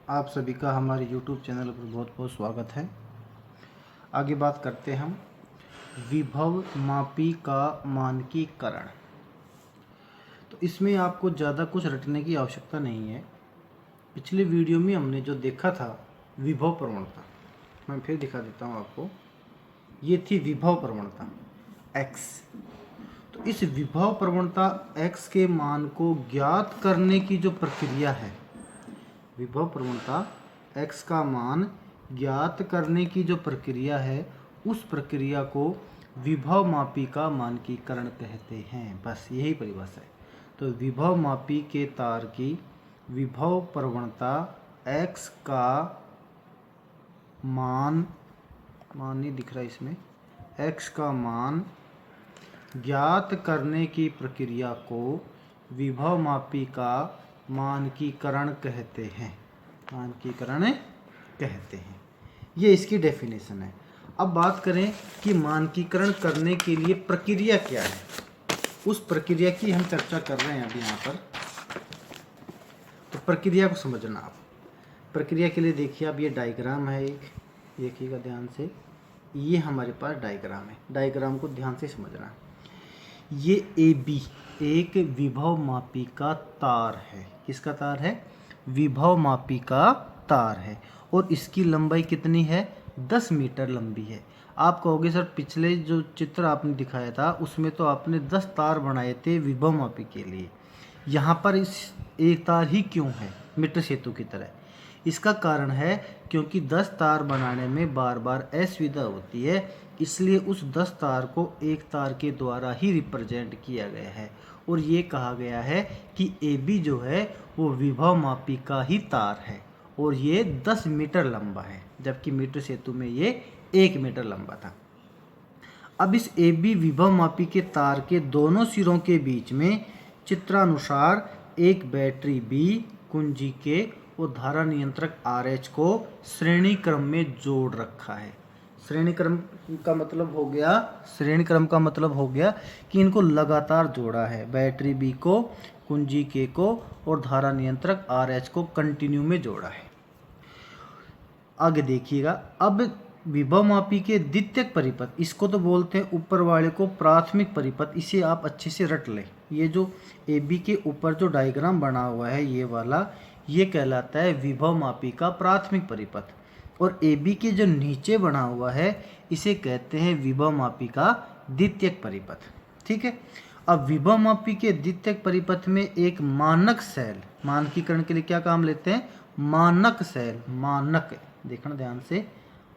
आप सभी का हमारे YouTube चैनल पर बहुत बहुत स्वागत है। आगे बात करते हैं हम विभव मापी का मानकीकरण। तो इसमें आपको ज़्यादा कुछ रटने की आवश्यकता नहीं है। पिछले वीडियो में हमने जो देखा था विभव प्रवणता, मैं फिर दिखा देता हूँ आपको। ये थी विभव प्रवणता x। तो इस विभव प्रवणता x के मान को ज्ञात करने की जो प्रक्रिया है, विभव प्रवणता x का मान ज्ञात करने की जो प्रक्रिया है, उस प्रक्रिया को विभव मापी का मानकीकरण कहते हैं। बस यही परिभाषा है। तो विभव मापी के तार की विभव प्रवणता x का मान नहीं दिख रहा इसमें, x का मान ज्ञात करने की प्रक्रिया को विभव मापी का मानकीकरण कहते हैं। मानकीकरण कहते हैं, ये इसकी डेफिनेशन है। अब बात करें कि मानकीकरण करने के लिए प्रक्रिया क्या है, उस प्रक्रिया की हम चर्चा कर रहे हैं अभी यहाँ पर। तो प्रक्रिया को समझना आप। प्रक्रिया के लिए देखिए, अब ये डायग्राम है एक, देखिएगा ध्यान से। ये हमारे पास डायग्राम है, डायग्राम को ध्यान से समझना। ये AB एक विभव मापी का तार है। किसका तार है? विभव मापी का तार है। और इसकी लंबाई कितनी है? 10 मीटर लंबी है। आप कहोगे सर पिछले जो चित्र आपने दिखाया था उसमें तो आपने 10 तार बनाए थे विभव मापी के लिए, यहाँ पर इस एक तार ही क्यों है मीटर सेतु की तरह? इसका कारण है क्योंकि 10 तार बनाने में बार बार असुविधा होती है, इसलिए उस 10 तार को एक तार के द्वारा ही रिप्रेजेंट किया गया है। और ये कहा गया है कि AB जो है वो विभव मापी का ही तार है और ये 10 मीटर लंबा है, जबकि मीटर सेतु में ये 1 मीटर लंबा था। अब इस AB विभव मापी के तार के दोनों सिरों के बीच में चित्रानुसार एक बैटरी B, कुंजी K और धारा नियंत्रक RH को श्रेणी क्रम में जोड़ रखा है। श्रेणी क्रम का मतलब हो गया कि इनको लगातार जोड़ा है। बैटरी B को, कुंजी K को और धारा नियंत्रक RH को कंटिन्यू में जोड़ा है। आगे देखिएगा, अब विभव मापी के द्वितीयक परिपथ, इसको तो बोलते हैं ऊपर वाले को प्राथमिक परिपथ, इसे आप अच्छे से रट लें। ये जो AB के ऊपर जो डायग्राम बना हुआ है ये वाला, ये कहलाता है विभव मापी का प्राथमिक परिपथ। और AB के जो नीचे बना हुआ है इसे कहते हैं विभव मापी का द्वितीयक परिपथ। ठीक है। अब विभव मापी के द्वितीयक परिपथ में एक मानक सेल, मानकीकरण के लिए क्या काम लेते हैं? मानक सेल। मानक, देखना ध्यान से,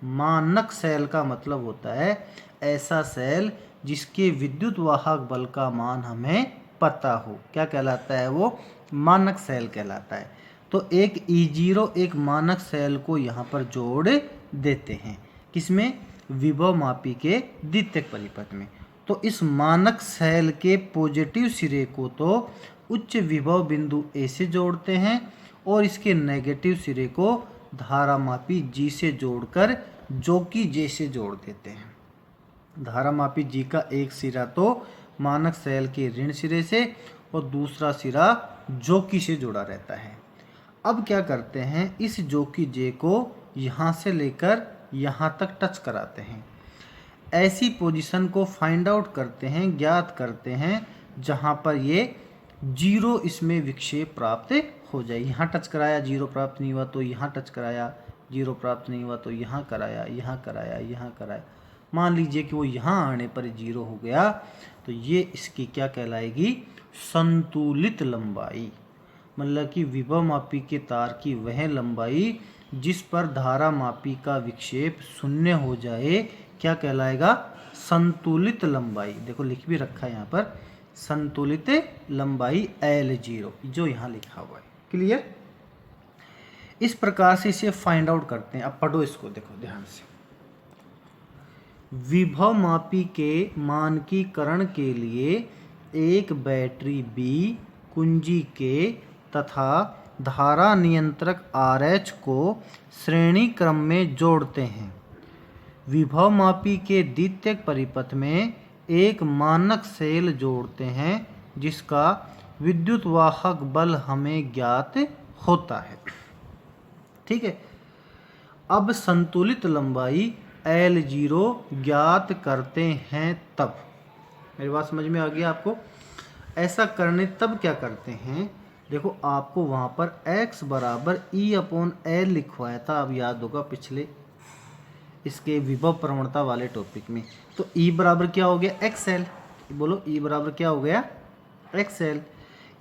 मानक सेल का मतलब होता है ऐसा सेल जिसके विद्युत वाहक बल का मान हमें पता हो। क्या कहलाता है वो? मानक सेल कहलाता है। तो एक E0 एक मानक सेल को यहाँ पर जोड़ देते हैं। किसमें? विभव मापी के द्वितीयक परिपथ में। तो इस मानक सेल के पॉजिटिव सिरे को तो उच्च विभव बिंदु A से जोड़ते हैं और इसके नेगेटिव सिरे को धारा मापी G से जोड़कर जोकि J से जोड़ देते हैं। धारा मापी G का एक सिरा तो मानक सेल के ऋण सिरे से और दूसरा सिरा जोकि से जुड़ा रहता है। अब क्या करते हैं, इस जोकि J को यहाँ से लेकर यहाँ तक टच कराते हैं। ऐसी पोजीशन को फाइंड आउट करते हैं, ज्ञात करते हैं, जहाँ पर ये 0 इसमें विक्षेप प्राप्त हो जाए। यहाँ टच कराया, 0 प्राप्त नहीं हुआ तो यहाँ टच कराया, 0 प्राप्त नहीं हुआ तो यहाँ कराया, यहाँ कराया, यहाँ कराया। मान लीजिए कि वो यहाँ आने पर 0 हो गया, तो ये इसकी क्या कहलाएगी? संतुलित लंबाई। मतलब कि विभव मापी के तार की वह लंबाई जिस पर धारा मापी का विक्षेप 0 हो जाए, क्या कहलाएगा? संतुलित लंबाई। देखो लिख भी रखा है यहाँ पर, संतुलित लंबाई L0, जो यहाँ लिखा हुआ है। क्लियर? इस प्रकार से इसे फाइंड आउट करते हैं। अब पढ़ो इसको, देखो ध्यान से। विभव मापी के मानकीकरण के लिए एक बैटरी B, कुंजी K तथा धारा नियंत्रक RH को श्रेणी क्रम में जोड़ते हैं। विभव मापी के द्वितीयक परिपथ में एक मानक सेल जोड़ते हैं जिसका विद्युत वाहक बल हमें ज्ञात होता है। ठीक है। अब संतुलित लंबाई L0 ज्ञात करते हैं तब, मेरी बात समझ में आ गई आपको? ऐसा करने तब क्या करते हैं, देखो आपको वहाँ पर x बराबर E/L लिखवाया था, अब याद होगा पिछले इसके विभव प्रवणता वाले टॉपिक में। तो E बराबर क्या हो गया, XL। बोलो E बराबर क्या हो गया, XL।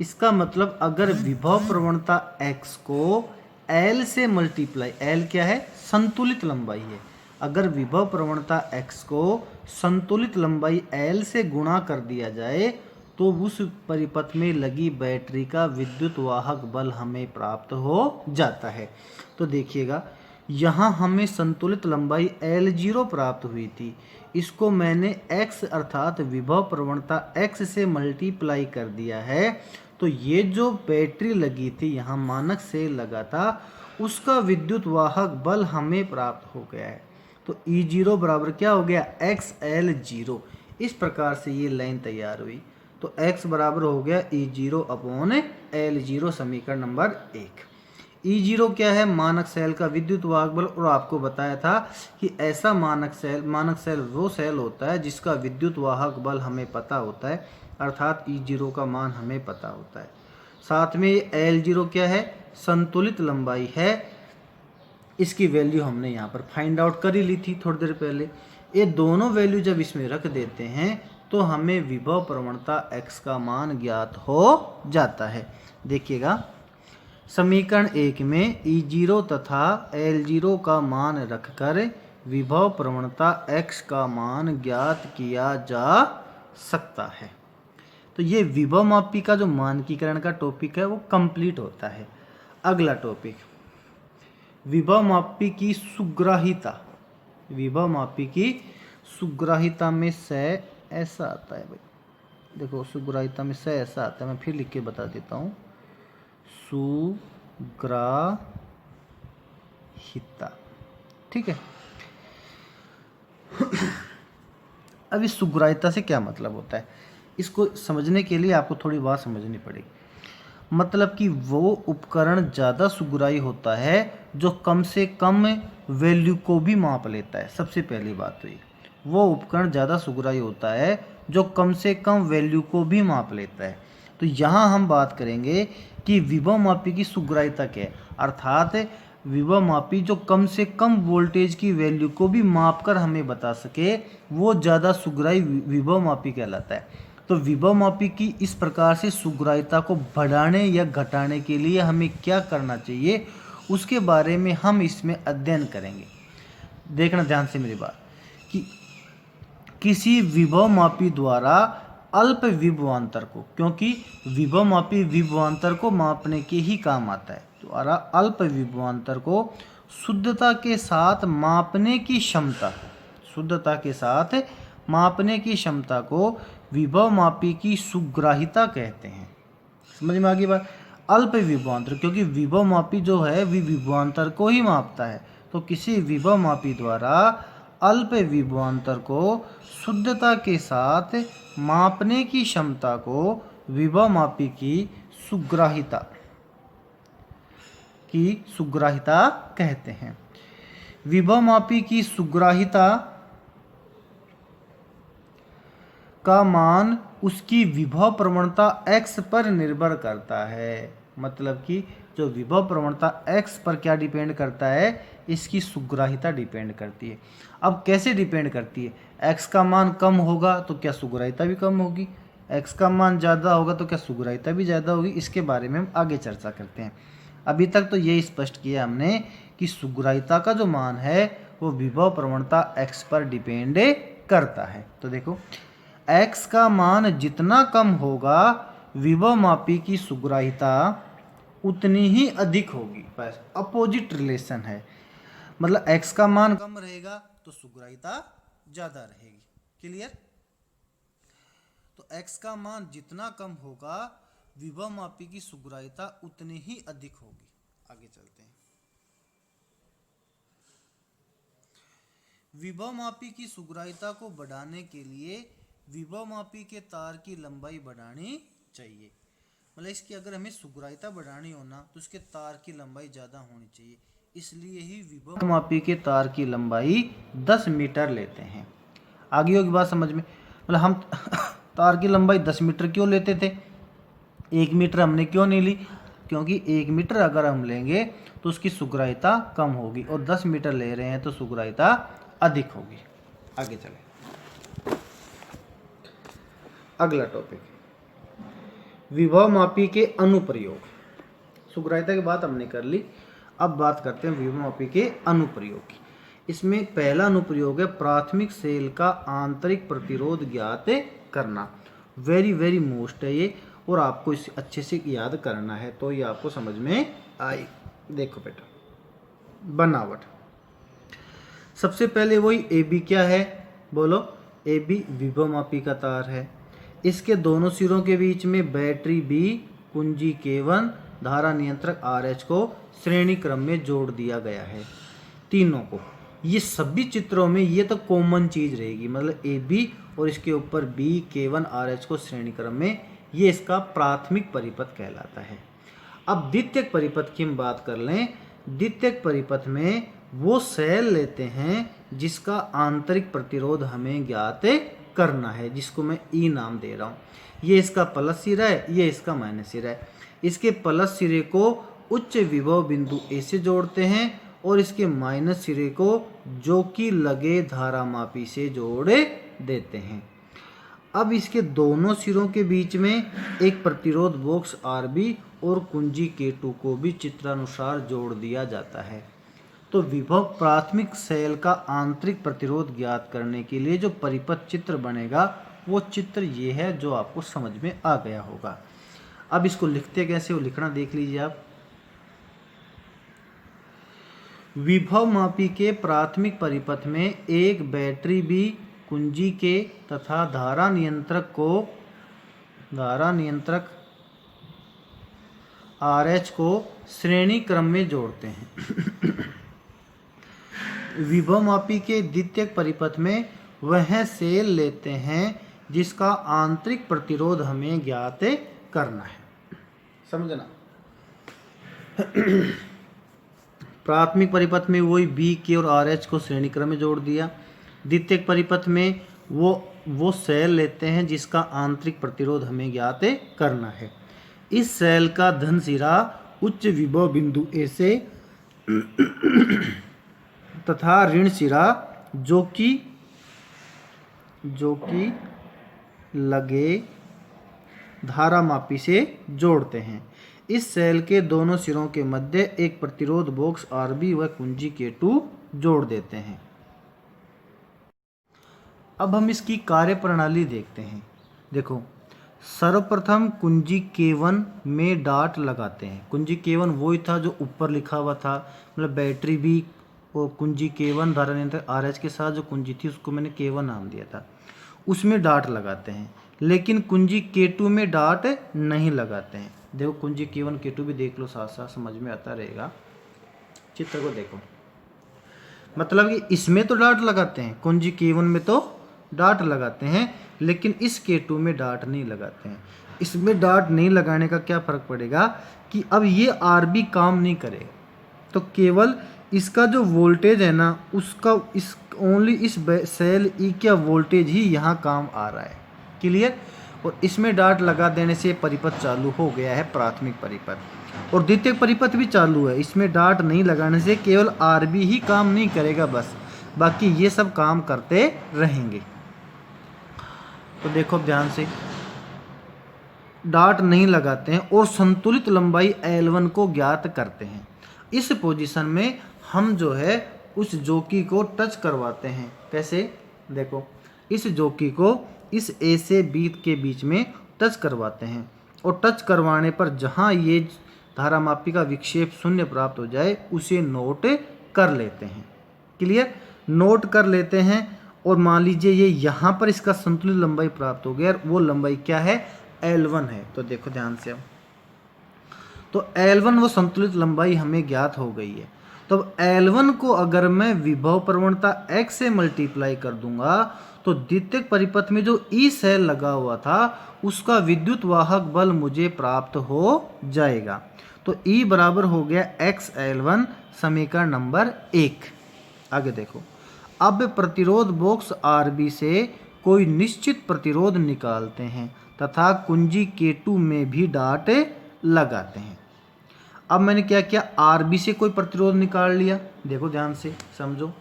इसका मतलब अगर विभव प्रवणता x को L से मल्टीप्लाई, L क्या है, संतुलित लंबाई है, अगर विभव प्रवणता x को संतुलित लंबाई L से गुणा कर दिया जाए तो उस परिपथ में लगी बैटरी का विद्युत वाहक बल हमें प्राप्त हो जाता है। तो देखिएगा यहाँ हमें संतुलित लंबाई L0 प्राप्त हुई थी, इसको मैंने x अर्थात विभव प्रवणता x से मल्टीप्लाई कर दिया है, तो ये जो बैटरी लगी थी यहाँ मानक से लगा था, उसका विद्युत वाहक बल हमें प्राप्त हो गया है। तो E0 बराबर क्या हो गया, XL0। इस प्रकार से ये लाइन तैयार हुई। तो x बराबर हो गया E0/L0, समीकरण नंबर 1। E0 क्या है, मानक सेल का विद्युत वाहक बल, और आपको बताया था कि ऐसा मानक सेल वो सेल होता है जिसका विद्युत वाहक बल हमें पता होता है, अर्थात E0 का मान हमें पता होता है। साथ में L0 क्या है, संतुलित लंबाई है, इसकी वैल्यू हमने यहाँ पर फाइंड आउट कर ही ली थी थोड़ी देर पहले। ये दोनों वैल्यू जब इसमें रख देते हैं तो हमें विभव प्रवणता x का मान ज्ञात हो जाता है। देखिएगा समीकरण 1 में E0 तथा L0 का मान रखकर विभव प्रवणता x का मान ज्ञात किया जा सकता है। तो ये विभव मापी का जो मानकीकरण का टॉपिक है वो कंप्लीट होता है। अगला टॉपिक, विभव मापी की सुग्राहिता। विभव मापी की सुग्राहिता में से ऐसा आता है भाई, देखो सुग्राहिता में से ऐसा आता है, मैं फिर लिख के बता देता हूँ, सुग्राहिता। ठीक है। अब इस सुग्राहिता से क्या मतलब होता है, इसको समझने के लिए आपको थोड़ी बात समझनी पड़ेगी। मतलब कि वो उपकरण ज़्यादा सुग्राही होता है जो कम से कम वैल्यू को भी माप लेता है। सबसे पहली बात तो ये, वो उपकरण ज़्यादा सुग्राही होता है जो कम से कम वैल्यू को भी माप लेता है। तो यहाँ हम बात करेंगे कि विभव मापी की सुग्राहिता क्या है, अर्थात विभव मापी जो कम से कम वोल्टेज की वैल्यू को भी माप कर हमें बता सके, वो ज़्यादा सुग्राही विभव मापी कहलाता है। तो विभव मापी की इस प्रकार से सुग्राहिता को बढ़ाने या घटाने के लिए हमें क्या करना चाहिए, उसके बारे में हम इसमें अध्ययन करेंगे। देखना ध्यान से मेरी बात, कि किसी विभव मापी द्वारा अल्प विभवांतर को, क्योंकि विभव मापी विभवांतर को मापने के ही काम आता है, द्वारा अल्प विभवांतर को शुद्धता के साथ मापने की क्षमता, शुद्धता के साथ मापने की क्षमता को विभव मापी की सुग्राहिता कहते हैं। समझ में आ गई बात? अल्प विभवांतर, क्योंकि विभव मापी जो है विभवांतर को ही मापता है, तो किसी विभव मापी द्वारा अल्प विभवांतर को शुद्धता के साथ मापने की क्षमता को विभव मापी की सुग्राहिता कहते हैं। विभव मापी की सुग्राहिता का मान उसकी विभव प्रवणता x पर निर्भर करता है। मतलब कि जो विभव प्रवणता x पर क्या डिपेंड करता है, इसकी सुग्राहिता डिपेंड करती है। अब कैसे डिपेंड करती है, x का मान कम होगा तो क्या सुग्राहिता भी कम होगी, x का मान ज़्यादा होगा तो क्या सुग्राहिता भी ज़्यादा होगी। इसके बारे में हम आगे चर्चा करते हैं। अभी तक तो ये स्पष्ट किया हमने कि सुग्राहिता का जो मान है वो विभव प्रवणता x पर डिपेंड करता है। तो देखो x का मान जितना कम होगा विभव मापी की सुग्राहिता उतनी ही अधिक होगी। बस अपोजिट रिलेशन है, मतलब x का मान कम रहेगा तो सुग्राहिता ज़्यादा रहेगी। क्लियर? तो x का मान जितना कम होगा विभव मापी की सुग्राहिता उतनी ही अधिक होगी। आगे चलते हैं। विभव मापी की सुग्राहिता को बढ़ाने के लिए विभव मापी के तार की लंबाई बढ़ानी चाहिए। मतलब इसकी अगर हमें सुग्राहिता बढ़ानी हो ना तो उसके तार की लंबाई ज़्यादा होनी चाहिए। इसलिए ही विभवमापी के तार की लंबाई 10 मीटर लेते हैं। आगे की बात समझ में, मतलब हम तार की लंबाई 10 मीटर क्यों लेते थे, 1 मीटर हमने क्यों नहीं ली, क्योंकि 1 मीटर अगर हम लेंगे तो उसकी सुग्राह्यता कम होगी और 10 मीटर ले रहे हैं तो सुग्राह्यता अधिक होगी। आगे चले, अगला टॉपिक विभवमापी के अनुप्रयोग। सुग्राह्यता की बात हमने कर ली, अब बात करते हैं विभवमापी के अनुप्रयोग की। इसमें पहला अनुप्रयोग है प्राथमिक सेल का आंतरिक प्रतिरोध ज्ञात करना। वेरी वेरी मोस्ट है ये, और आपको इसे अच्छे से याद करना है तो ये आपको समझ में आई। देखो बेटा, बनावट सबसे पहले वही ए बी क्या है, बोलो, ए बी विभवमापी का तार है। इसके दोनों सिरों के बीच में बैटरी बी, कुंजी K1, धारा नियंत्रक RH को श्रेणी क्रम में जोड़ दिया गया है। तीनों को, ये सभी चित्रों में ये तो कॉमन चीज रहेगी, मतलब ए बी और इसके ऊपर बी K1 RH को श्रेणी क्रम में, ये इसका प्राथमिक परिपथ कहलाता है। अब द्वितीयक परिपथ की हम बात कर लें। द्वितीयक परिपथ में वो सेल लेते हैं जिसका आंतरिक प्रतिरोध हमें ज्ञात करना है, जिसको मैं ई नाम दे रहा हूँ। ये इसका प्लस सिरा है, ये इसका माइनस सिरा है। इसके प्लस सिरे को उच्च विभव बिंदु ए से जोड़ते हैं और इसके माइनस सिरे को जो कि लगे धारामापी से जोड़ देते हैं। अब इसके दोनों सिरों के बीच में एक प्रतिरोध बॉक्स RB और कुंजी K2 को भी चित्रानुसार जोड़ दिया जाता है। तो विभव प्राथमिक सेल का आंतरिक प्रतिरोध ज्ञात करने के लिए जो परिपथ चित्र बनेगा वो चित्र ये है जो आपको समझ में आ गया होगा। अब इसको लिखते कैसे, वो लिखना देख लीजिए आप। विभवमापी के प्राथमिक परिपथ में एक बैटरी बी, कुंजी के तथा धारा नियंत्रक RH को श्रेणी क्रम में जोड़ते हैं। विभवमापी के द्वितीयक परिपथ में वह सेल लेते हैं जिसका आंतरिक प्रतिरोध हमें ज्ञात करना है। समझना, प्राथमिक परिपथ में वही बी के और RH को श्रेणी क्रम में जोड़ दिया। द्वितीयक परिपथ में वो सेल लेते हैं जिसका आंतरिक प्रतिरोध हमें ज्ञात करना है। इस सेल का धन सिरा उच्च विभव बिंदु ए से तथा ऋण सिरा जो कि लगे धारामापी से जोड़ते हैं। इस सेल के दोनों सिरों के मध्य एक प्रतिरोध बॉक्स RB व कुंजी K2 जोड़ देते हैं। अब हम इसकी कार्यप्रणाली देखते हैं। देखो, सर्वप्रथम कुंजी K1 में डाट लगाते हैं। कुंजी K1 वही था जो ऊपर लिखा हुआ था, मतलब बैटरी भी और कुंजी K1 धारा नियंत्रक RH के साथ जो कुंजी थी उसको मैंने K1 नाम दिया था, उसमें डाट लगाते हैं। लेकिन कुंजी K2 में डाट नहीं लगाते हैं। देखो कुंजी K1 K2 भी देख लो, साथ साथ समझ में आता रहेगा। चित्र को देखो, मतलब कि इसमें तो डाट लगाते हैं, कुंजी K1 में तो डाट लगाते हैं, लेकिन इस K2 में डाट नहीं लगाते हैं। इसमें डाट नहीं लगाने का क्या फ़र्क पड़ेगा कि अब ये RB काम नहीं करेगा, तो केवल इसका जो वोल्टेज है ना, उसका ओनली इस सेल ई का वोल्टेज ही यहाँ काम आ रहा है। क्लियर। और इसमें डाट लगा देने से परिपथ चालू हो गया है, प्राथमिक परिपथ, और द्वितीयक परिपथ भी चालू है। इसमें डाट नहीं लगाने से केवल RB ही काम नहीं करेगा बस, बाकी ये सब काम करते रहेंगे। तो देखो ध्यान से, डाट नहीं लगाते हैं और संतुलित लंबाई L1 को ज्ञात करते हैं। इस पोजीशन में हम जो है उस जॉकी को टच करवाते हैं। कैसे, देखो, इस जॉकी को इस A से B के बीच में टच करवाते हैं और टच करवाने पर जहां ये धारामापी का विक्षेप शून्य प्राप्त हो जाए उसे नोट कर लेते हैं। क्लियर, नोट कर लेते हैं। और मान लीजिए ये यहाँ पर इसका संतुलित लंबाई प्राप्त हो गया, और वो लंबाई क्या है, L1 है। तो देखो ध्यान से, अब तो L1 वो संतुलित लंबाई हमें ज्ञात हो गई है। तो अब L1 को अगर मैं विभव प्रवणता X से मल्टीप्लाई कर दूंगा तो द्वितीयक परिपथ में जो ई सेल लगा हुआ था उसका विद्युत वाहक बल मुझे प्राप्त हो जाएगा। तो E बराबर हो गया XL1 समीकरण नंबर 1। आगे देखो, अब प्रतिरोध बॉक्स RB से कोई निश्चित प्रतिरोध निकालते हैं तथा कुंजी K2 में भी डाट लगाते हैं। अब मैंने क्या किया, RB से कोई प्रतिरोध निकाल लिया। देखो ध्यान से समझो,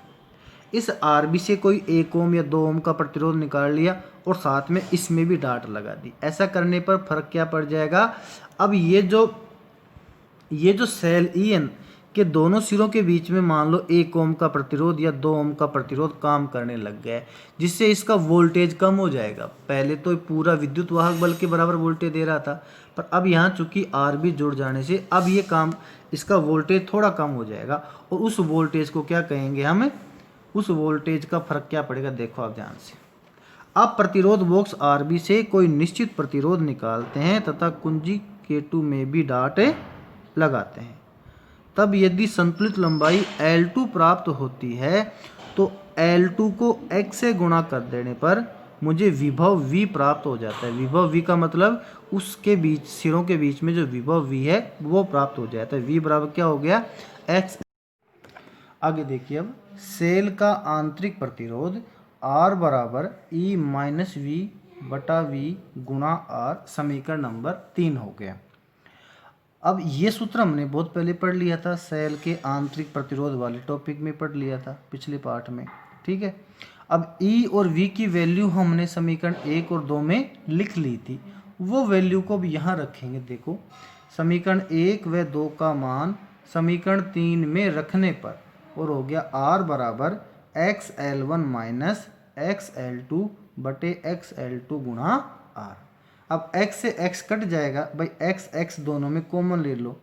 इस RB से कोई 1 ओम या 2 ओम का प्रतिरोध निकाल लिया और साथ में इसमें भी डाट लगा दी। ऐसा करने पर फर्क क्या पड़ जाएगा, अब ये जो सेल EN के दोनों सिरों के बीच में मान लो 1 ओम का प्रतिरोध या 2 ओम का प्रतिरोध काम करने लग गया है, जिससे इसका वोल्टेज कम हो जाएगा। पहले तो पूरा विद्युत वाहक बल के बराबर वोल्टेज दे रहा था, पर अब यहाँ चूंकि RB जुड़ जाने से अब ये काम, इसका वोल्टेज थोड़ा कम हो जाएगा। और उस वोल्टेज को क्या कहेंगे हम, उस वोल्टेज का फर्क क्या पड़ेगा, देखो आप ध्यान से। अब प्रतिरोध बॉक्स RB से कोई निश्चित प्रतिरोध निकालते हैं तथा कुंजी K2 में भी डाट लगाते हैं। तब यदि संतुलित लंबाई L2 प्राप्त होती है तो L2 को X से गुणा कर देने पर मुझे विभव V प्राप्त हो जाता है। विभव V का मतलब उसके बीच, सिरों के बीच में जो विभव V है वो प्राप्त हो जाता है। V बराबर क्या हो गया, X। आगे देखिए, अब सेल का आंतरिक प्रतिरोध R बराबर E माइनस V बटा V गुणा R समीकरण नंबर 3 हो गया। अब ये सूत्र हमने बहुत पहले पढ़ लिया था, सेल के आंतरिक प्रतिरोध वाले टॉपिक में पढ़ लिया था पिछले पार्ट में, ठीक है। अब E और V की वैल्यू हमने समीकरण 1 और 2 में लिख ली थी, वो वैल्यू को अब यहाँ रखेंगे। देखो, समीकरण 1 व 2 का मान समीकरण 3 में रखने पर और हो गया R बराबर XL1 माइनस XL2 बटे XL2 गुणा R। अब x से x कट जाएगा भाई, x दोनों में कॉमन ले लो,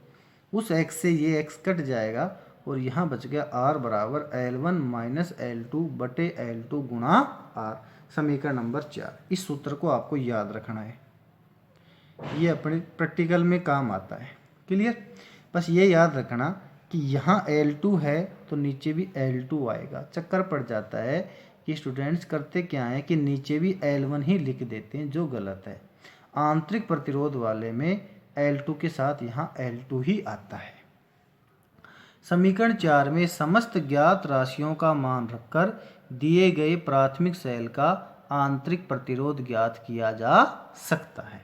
उस x से ये x कट जाएगा और यहाँ बच गया R बराबर L1 माइनस L2 बटे L2 गुणा R समीकरण नंबर 4। इस सूत्र को आपको याद रखना है, ये अपने प्रैक्टिकल में काम आता है। क्लियर, बस ये याद रखना कि यहाँ L2 है तो नीचे भी L2 आएगा। चक्कर पड़ जाता है कि स्टूडेंट्स करते क्या है कि नीचे भी L1 ही लिख देते हैं, जो गलत है। आंतरिक प्रतिरोध वाले में L2 के साथ यहाँ L2 ही आता है। समीकरण 4 में समस्त ज्ञात राशियों का मान रखकर दिए गए प्राथमिक सेल का आंतरिक प्रतिरोध ज्ञात किया जा सकता है।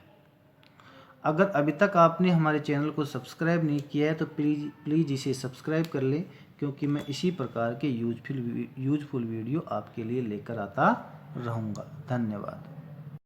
अगर अभी तक आपने हमारे चैनल को सब्सक्राइब नहीं किया है तो प्लीज़ इसे सब्सक्राइब कर लें, क्योंकि मैं इसी प्रकार के यूजफुल वीडियो आपके लिए लेकर आता रहूँगा। धन्यवाद।